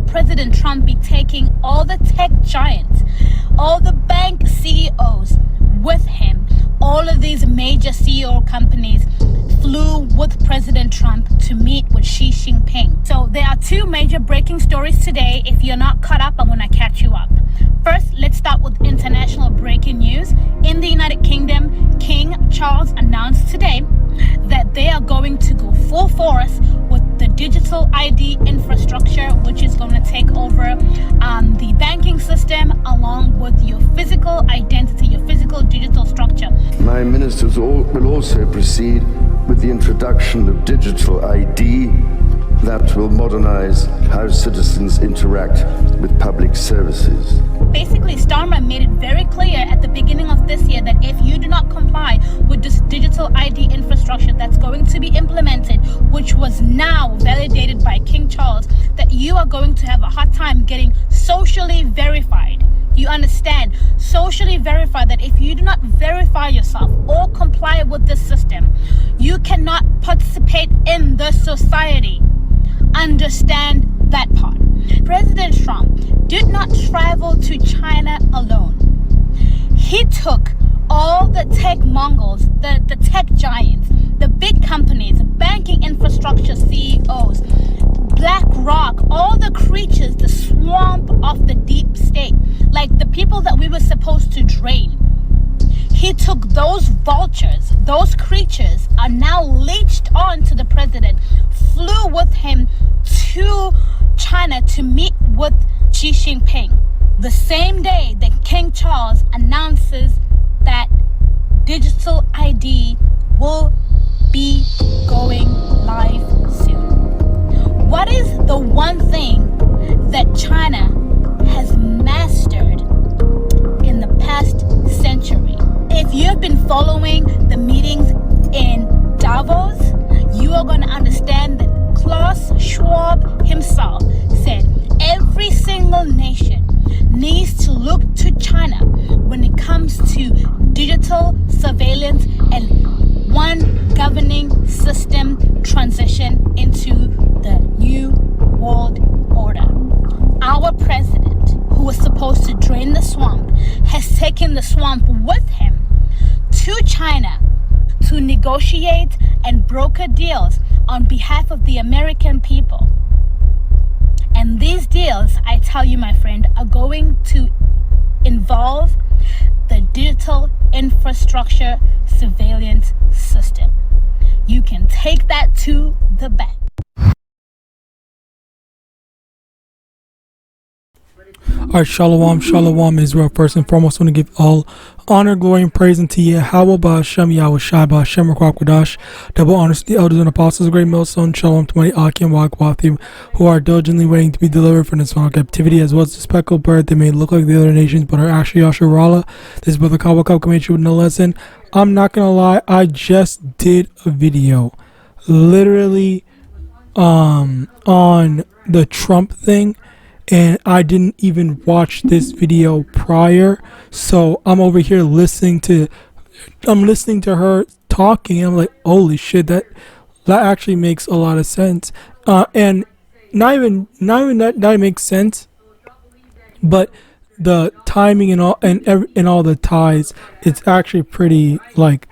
President Trump be taking all the tech giants, all the bank CEOs with him? All of these major CEO companies flew with President Trump to meet with Xi Jinping. So there are two major breaking stories today. If you're not caught up, I'm going to catch you up. First, let's start with international breaking news. In the United Kingdom, King Charles announced today that they are going to go full force with the digital ID infrastructure, which is going to take over the banking system along with your physical identity, your physical digital structure. My ministers will also proceed with the introduction of digital ID that will modernize how citizens interact with public services. Basically, Starmer made it very clear at the beginning of this year that if you do not comply with this digital ID infrastructure that's going to be implemented, which was now validated by King Charles, that you are going to have a hard time getting socially verified. You understand? Socially verified, that if you do not verify yourself or comply with this system, you cannot participate in the society. Understand that part. President Trump did not travel to China alone. He took all the tech mongols, the tech giants, the big companies, banking infrastructure CEOs, BlackRock, all the creatures, the swamp of the deep state, like the people that we were supposed to drain. He took those vultures, those creatures are now leached on to the president, flew with him to China to meet with Xi Jinping. The same day that King Charles announces that digital ID will be going live soon. What is the one thing that China has mastered in the past century? If you have been following the meetings in Davos, you are going to understand that Klaus Schwab himself said every single nation needs to look to China when it comes to digital surveillance and one governing system transition into the new world order. Our president, who was supposed to drain the swamp, has taken the swamp with him to China to negotiate and broker deals on behalf of the American people. And these deals, I tell you, my friend, are going to involve the digital infrastructure surveillance system. You can take that to the bank. Alright, Shalom Israel. First and foremost, I want to give all honor, glory, and praise unto YAHAWAH, YAHAWASHI, Kwadash. Double honors to the elders and apostles, great millstone, Shalom to my Akim, who are diligently waiting to be delivered from this final captivity, as well as the speckled bird. They may look like the other nations, but are actually Yasharala. This brother Kawakab coming at you with no lesson. I'm not gonna lie, I just did a video, literally, on the Trump thing. And I didn't even watch this video prior, so I'm over here listening to her talking. I'm like, holy shit, that actually makes a lot of sense. And not even that makes sense, but the timing and all the ties, it's actually pretty like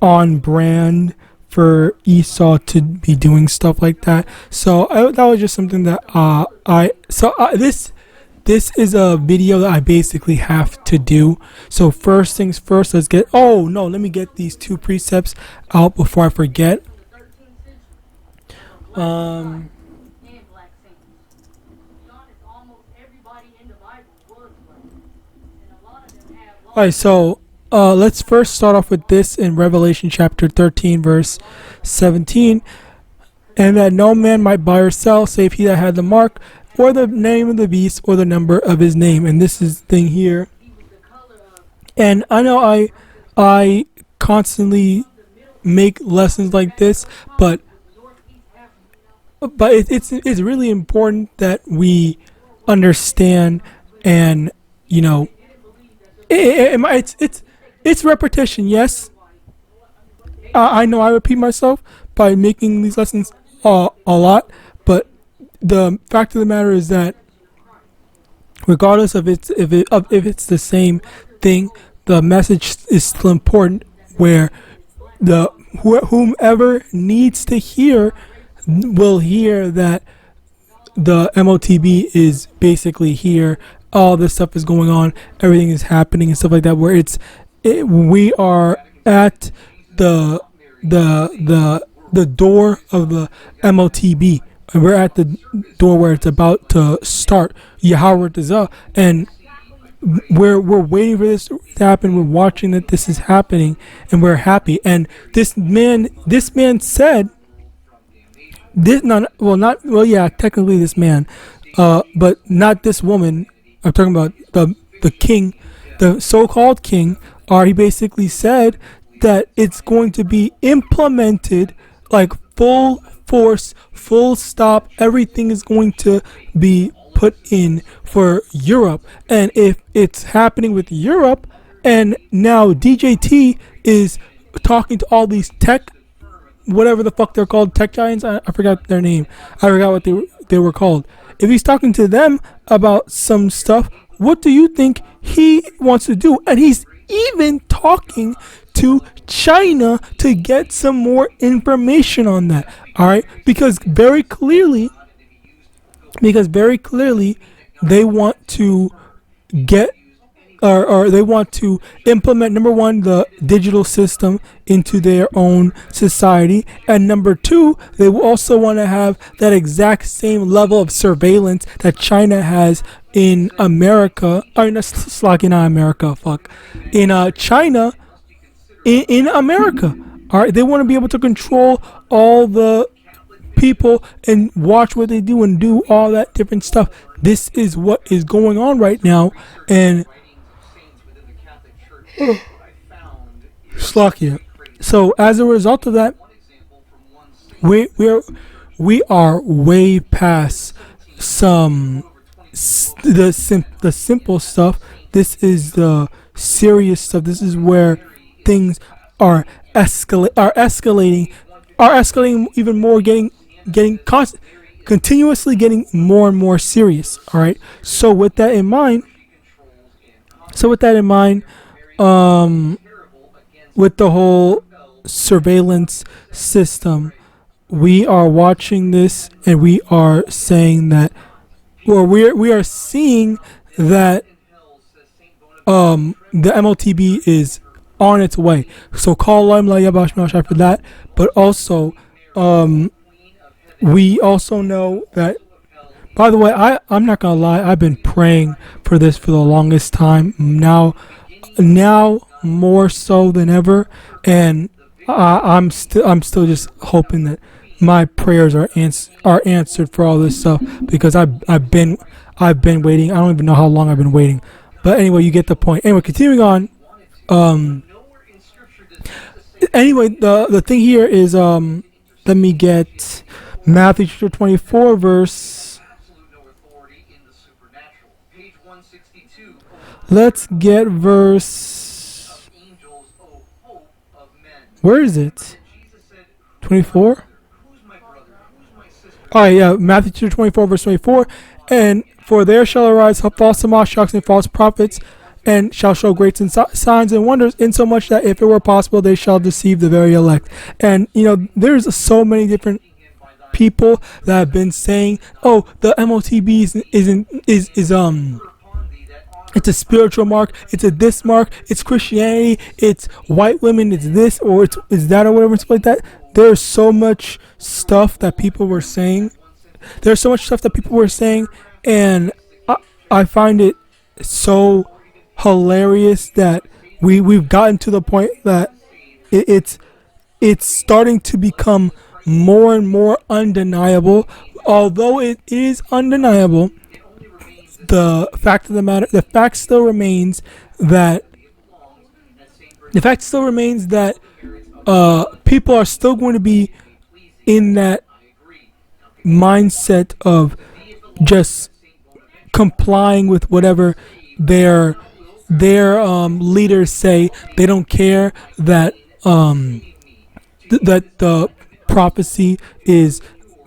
on brand for Esau to be doing stuff like that. So that was just something that this is a video that I basically have to do. So first things first, let me get these two precepts out before I forget. Alright, so let's first start off with this in Revelation chapter 13 verse 17. And that no man might buy or sell save he that had the mark or the name of the beast or the number of his name. And this is the thing here. And I know I constantly make lessons like this, but it's really important that we understand, and you know, it's repetition. Yes, I know I repeat myself by making these lessons a lot, but the fact of the matter is that regardless of if it's the same thing, the message is still important. Where whomever needs to hear will hear that the MOTB is basically here. All this stuff is going on. Everything is happening and stuff like that. Where we are at the door of the MOTB. And we're at the door where it's about to start YAHAWADAH, and we're waiting for this to happen. We're watching that this is happening, and we're happy. And this man said this, technically this man, but not this woman. I'm talking about the king, the so-called king. He basically said that it's going to be implemented like full force, full stop. Everything is going to be put in for Europe. And if it's happening with Europe, and now DJT is talking to all these tech, whatever the fuck they're called, tech giants, I forgot their name. I forgot what they were called. If he's talking to them about some stuff, what do you think he wants to do? And he's even talking to China to get some more information on that. All right, because very clearly they want to get or they want to implement, number one, the digital system into their own society, and number two, they also want to have that exact same level of surveillance that China has in America. In China, in America. All right, they want to be able to control all the people and watch what they do and do all that different stuff. This is what is going on right now, and Slovakia. So as a result of that, we are way past the simple stuff. This is the serious stuff. This is where things are escalating even more, continuously getting more and more serious. All right. So with that in mind, with the whole surveillance system, we are watching this and we are saying that, or we are seeing that the MOTB is on its way. So call MANASHAH for that. But also, we also know that, by the way, I'm not gonna lie, I've been praying for this for the longest time. Now more so than ever, and I'm still just hoping that my prayers are answered for all this stuff, because I've been waiting. I don't even know how long I've been waiting, but anyway, you get the point. Anyway, continuing on. Anyway, the thing here is, let me get Matthew chapter 24 verse. Let's get verse. Where is it? 24? Alright, yeah, Matthew chapter 24 verse 24. And for there shall arise false Mashiachs and false prophets, and shall show great signs and wonders, insomuch that if it were possible, they shall deceive the very elect. And there's so many different people that have been saying, "Oh, the MOTB is it's a spiritual mark, it's a this mark, it's Christianity, it's white women, it's this or it's that or whatever, stuff like that." There's so much stuff that people were saying. And I find it so hilarious that we've gotten to the point that it's starting to become more and more undeniable. Although it is undeniable, the fact still remains that people are still going to be in that mindset of just complying with whatever their leaders say. They don't care that that the prophecy is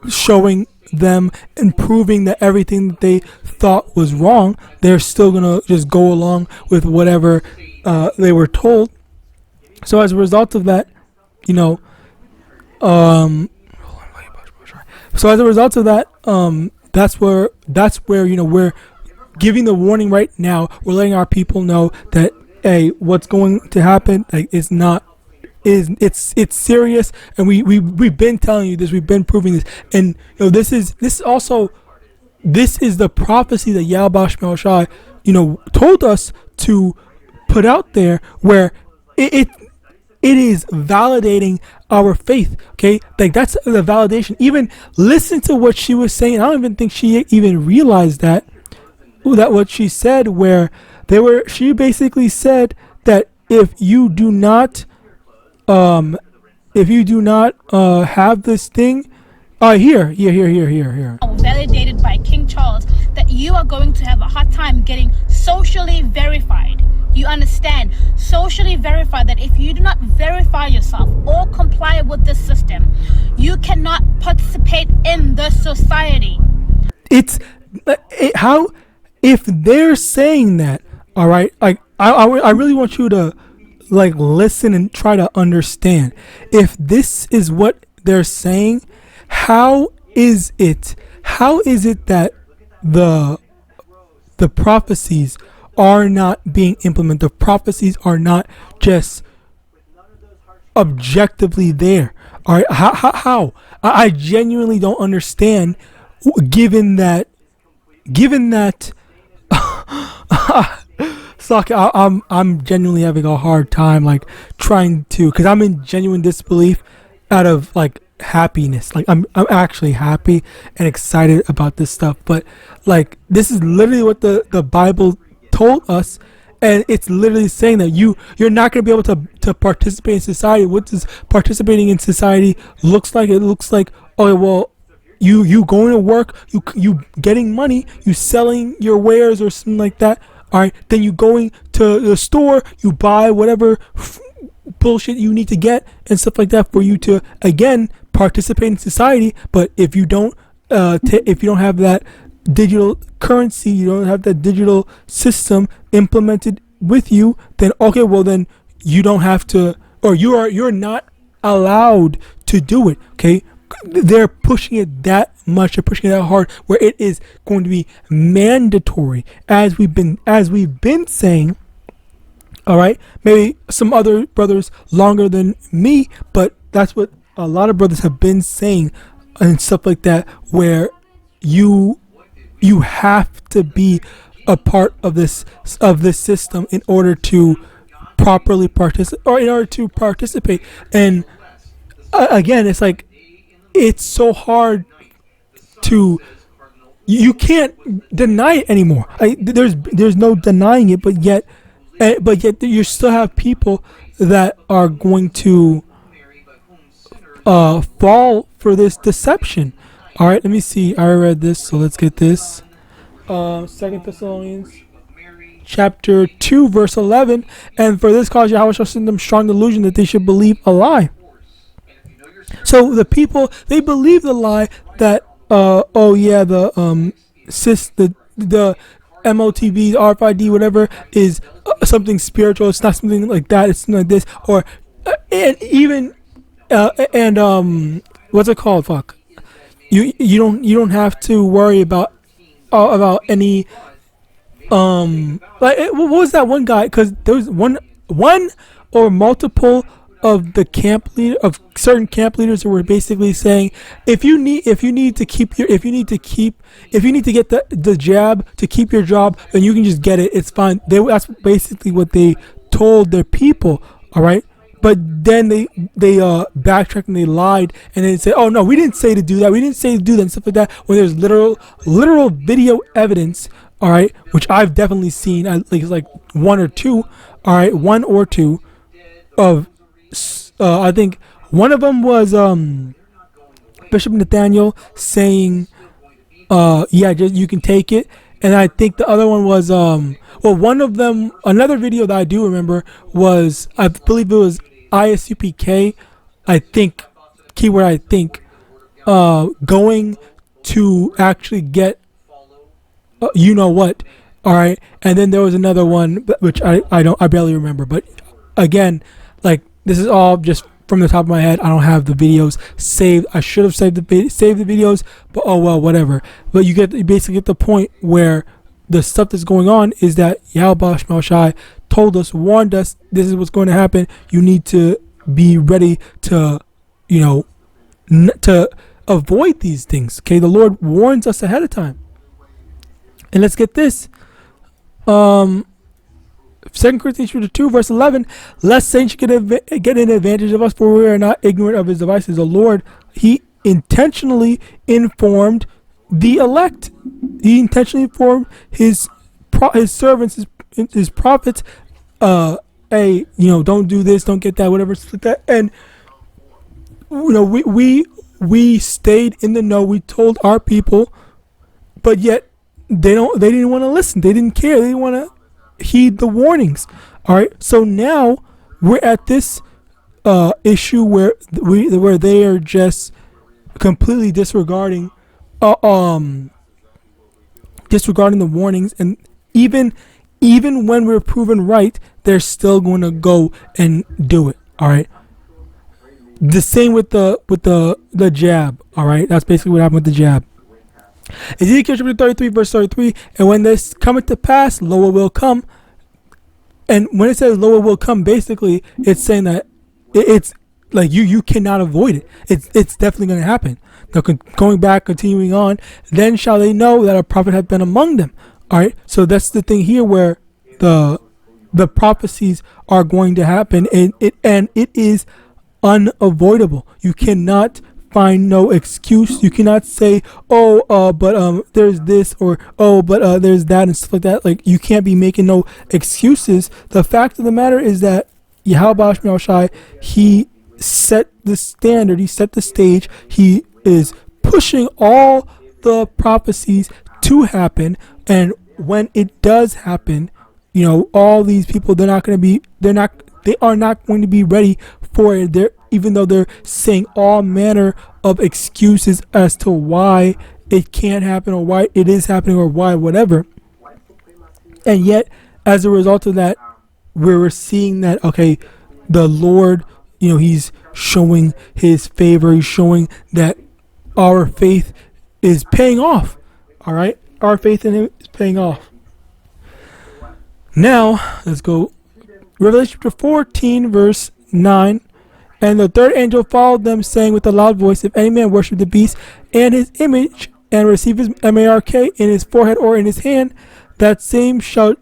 showing them and proving that everything that they thought was wrong, they're still gonna just go along with whatever they were told. So as a result of that, you know, so as a result of that, that's where you know, we're giving the warning right now. We're letting our people know that, hey, what's going to happen, like, it's serious, and we've been telling you this, we've been proving this, and you know, this is the prophecy that YAHAWAH, you know, told us to put out there, where it is validating our faith. Okay, like, that's the validation. Even listen to what she was saying. I don't even think she even realized that what she said, where she basically said that if you do not have this thing, here, validated by King Charles, that you are going to have a hard time getting socially verified. You understand? Socially verified, that if you do not verify yourself or comply with the system, you cannot participate in the society. How, if they're saying that, all right, like, I really want you to, like, listen and try to understand. If this is what they're saying, how is it that the prophecies are not being implemented? The prophecies are not just objectively there. All right, how? I genuinely don't understand, given that I'm genuinely having a hard time, like, trying to, because I'm in genuine disbelief out of, like, happiness. Like, I'm actually happy and excited about this stuff, but, like, this is literally what the Bible told us, and it's literally saying that you're not going to be able to participate in society. What does participating in society looks like? It looks like, oh, well, you going to work, you getting money, you selling your wares or something like that. All right, then you going to the store, you buy whatever bullshit you need to get and stuff like that for you to, again, participate in society. But if you don't if you don't have that digital currency, you don't have that digital system implemented with you, then okay, well, then you don't have to, or you're not allowed to do it. Okay, they're pushing it that much, they're pushing it that hard, where it is going to be mandatory, as we've been saying. All right, maybe some other brothers longer than me, but that's what a lot of brothers have been saying and stuff like that, where you have to be a part of this system in order to properly participate. And again, it's like, it's so hard to, you can't deny it anymore. There's no denying it, but yet you still have people that are going to fall for this deception. All right, let me see. I read this, so let's get this. 2 Thessalonians chapter 2 verse 11. And for this cause Yahweh shall send them strong delusion, that they should believe a lie. So the people, they believe the lie that the MOTB, RFID, whatever, is something spiritual. It's not something like that. It's something like this, or and even what's it called? Fuck. You don't have to worry about any like, what was that one guy? Because there was one or multiple of the certain camp leaders who were basically saying, if you need to get the jab to keep your job, then you can just get it. It's fine. That's basically what they told their people. All right. But then they backtracked and they lied, and then said, "Oh no, we didn't say to do that. We didn't say to do that," and stuff like that. When there's literal video evidence, all right, which I've definitely seen. It's like one or two of. I think one of them was Bishop Nathaniel saying, you can take it," and I think the other one was one of them. Another video that I do remember was, I believe it was ISUPK, I think, keyword I think, going to actually get you know what. All right, and then there was another one which I barely remember, but again, like, this is all just from the top of my head. I don't have the videos saved. I should have saved the videos, but oh well, whatever. But you basically get the point where the stuff that's going on is that Yahawadah told us, warned us, this is what's going to happen. You need to be ready to, to avoid these things. Okay, the Lord warns us ahead of time. And let's get this. 2 Corinthians 2 verse 11, lest Satan should get an advantage of us, for we are not ignorant of his devices. The Lord, he intentionally informed the elect. He intentionally informed his servants, his prophets, hey, don't do this, don't get that, whatever like that. And we stayed in the know. We told our people, but yet they didn't want to listen. They didn't care. They didn't want to heed the warnings. All right, so now we're at this issue where they are just completely disregarding the warnings, and even when we're proven right, they're still going to go and do it. All right, the same with the jab. All right, that's basically what happened with the jab. Ezekiel chapter 33 verse 33, and when this cometh to pass, Loa will come. And when it says Loa will come, basically it's saying that it's like you cannot avoid it. It's definitely going to happen. Now, going back, continuing on, then shall they know that a prophet hath been among them. All right, so that's the thing here, where the prophecies are going to happen, and it is unavoidable. You cannot find no excuse. You cannot say, but there's this, or but there's that, and stuff like that. Like, you can't be making no excuses. The fact of the matter is that Yahawadah, he set the standard, he set the stage, he is pushing all the prophecies to happen, and when it does happen, all these people, they are not going to be ready for it. Even though they're saying all manner of excuses as to why it can't happen, or why it is happening, or why whatever. And yet, as a result of that, we're seeing that, okay, the Lord, he's showing his favor. He's showing that our faith is paying off. All right, our faith in him is paying off. Now, let's go. Revelation chapter 14 verse 9. And the third angel followed them, saying with a loud voice, if any man worship the beast and his image, and receive his mark in his forehead or in his hand, the same shall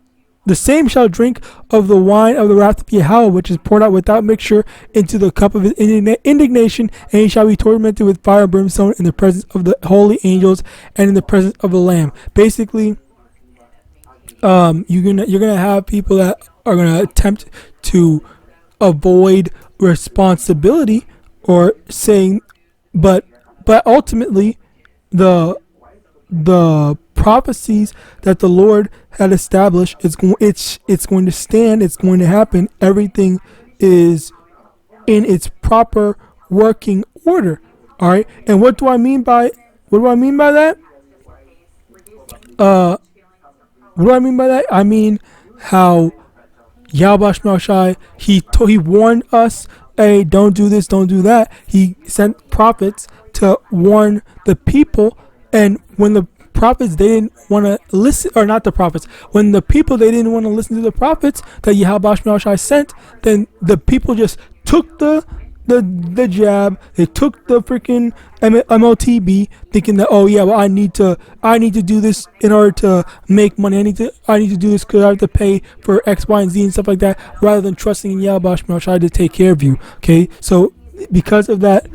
drink of the wine of the wrath of Yahweh, which is poured out without mixture into the cup of his indignation, and he shall be tormented with fire and brimstone in the presence of the holy angels and in the presence of the Lamb. Basically, you're gonna have people that are gonna attempt to avoid responsibility, or saying, but ultimately the prophecies that the Lord had established, it's going to stand, it's going to happen. Everything is in its proper working order. All right, and what do I mean by that? What do I mean by that? I mean how Yahawadah, he warned us, hey, don't do this, don't do that. He sent prophets to warn the people, and when the prophets, they didn't want to listen, or not the prophets, when the people, they didn't want to listen to the prophets that Yahawadah sent, then the people just took the jab, they took the freaking MOTB, thinking that, oh yeah, well, I need to do this in order to make money. I need to do this because I have to pay for X, Y, and Z and stuff like that, rather than trusting in Yahawadah to take care of you. Okay, so because of that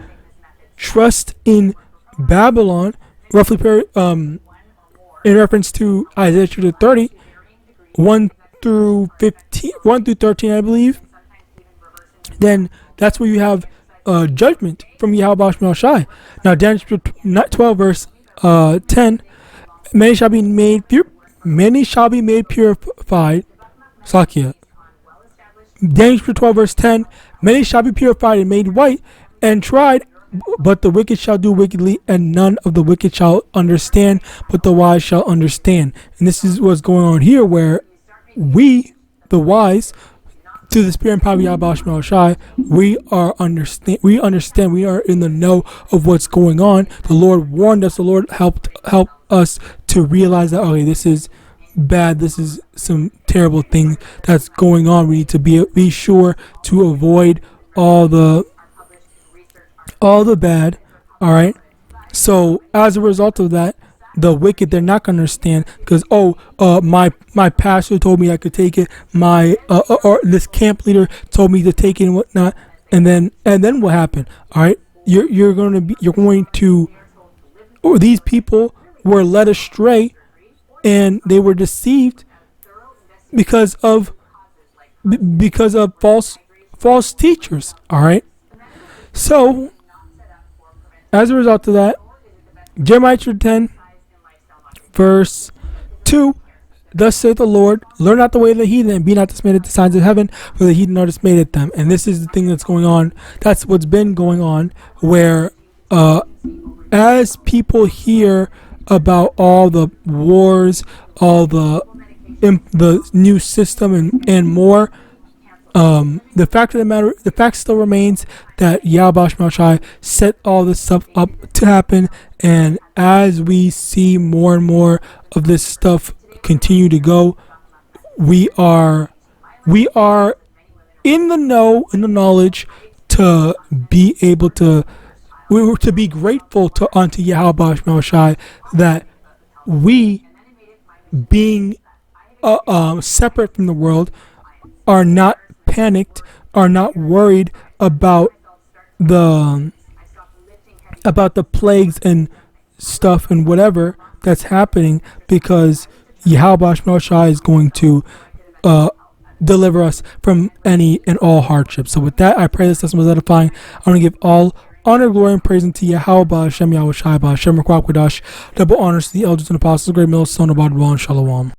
trust in Babylon, roughly in reference to Isaiah chapter 30, 1 through 13, I believe, then that's where you have judgment from Yahawadah. Now, Daniel chapter 12 verse 10, many shall be made purified. Sakia. Daniel chapter 12 verse 10, many shall be purified and made white and tried but the wicked shall do wickedly, and none of the wicked shall understand, but the wise shall understand. And this is what's going on here, where we, the wise, to the spirit and power of YAHAWASHI, we understand, we are in the know of what's going on. The Lord warned us, the Lord helped us to realize that, okay, this is bad, this is some terrible thing that's going on. We need to be sure to avoid all the bad. All right, so as a result of that, the wicked, they're not gonna understand, because my pastor told me I could take it, my or this camp leader told me to take it and whatnot, and then what happened? All right, or these people were led astray and they were deceived because of false teachers. All right, so as a result of that, Jeremiah 10 verse 2, thus saith the Lord, learn not the way of the heathen, and be not dismayed at the signs of heaven, for the heathen are dismayed at them. And this is the thing that's going on. That's what's been going on, where as people hear about all the wars, all the new system and more, the fact still remains that YAHAWASHI set all this stuff up to happen. And as we see more and more of this stuff continue to go, we are in the know, in the knowledge, to be able to be grateful unto YAHAWASHI that we, being separate from the world, are not panicked, are not worried about the plagues and stuff and whatever that's happening, because YAHAWASHI is going to deliver us from any and all hardship. So with that, I pray this lesson was edifying. I want to give all honor, glory, and praise unto Yahawadah, Hashem, Yahawashi, Hashem, Double honors to the elders and apostles, great millstone, Abad, and Shalom.